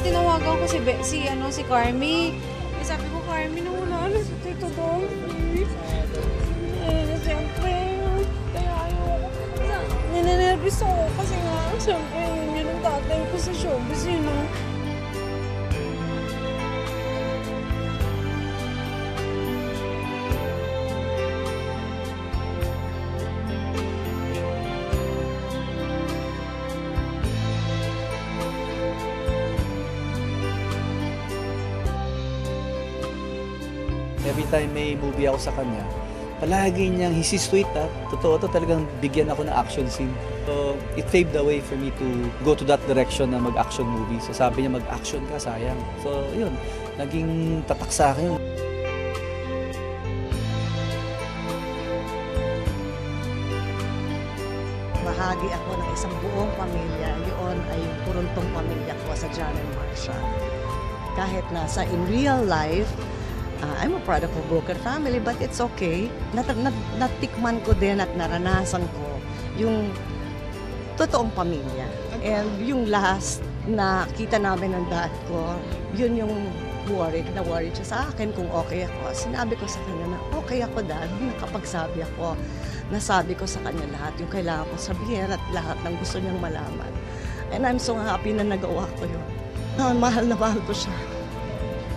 Tinawagan ko si Carmi. Sabi ko, Carmi, nawala na si Tito Dolphy. Siyempre, kaya ayoko. Ninenervous ako kasi nga, siyempre, yun ang tatay ko sa showbiz, yun ang... Every time may movie ako sa kanya, palagi niyang sweet ha. Totoo to, talagang bigyan ako ng action scene. So, it paved the way for me to go to that direction na mag-action movie. So, sabi niya, mag-action ka, sayang. So, yun, naging tatak sa akin. Bahagi ako ng isang buong pamilya. Yun ay yung puruntong pamilya ko sa John and Marcia. Kahit nasa in real life, I'm a product of a broken family, but it's okay. Natikman ko din at naranasan ko yung totoong pamilya. And yung last na kita namin ng dad ko, yun yung na worried siya sa akin kung okay ako. Sinabi ko sa kanya na okay ako, dad. Nakapagsabi ako, nasabi ko sa kanya lahat yung kailangan ko sabihin at lahat ng gusto niyang malaman. And I'm so happy na nagawa ko yun. Mahal na mahal ko siya.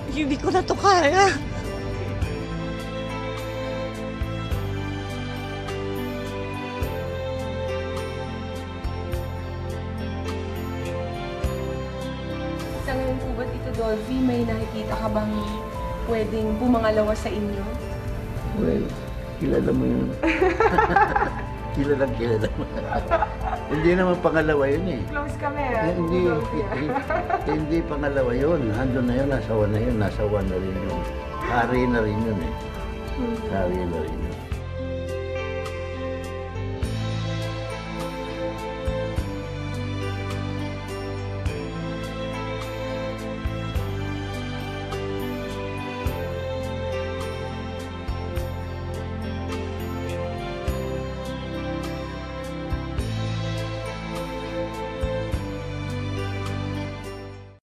Hindi ko na to kaya. Sa ngayon po ba, Tito Dolphy, may nakikita ka bang pwedeng pumangalawa sa inyo? Well, kilala mo yun. kilala mo. Hindi naman pangalawa yun eh. Close kami Hindi pangalawa yun. Ando na yun, nasa one na yun. Nasa one na rin yun. Hari na rin yun eh. Hari na rin yun.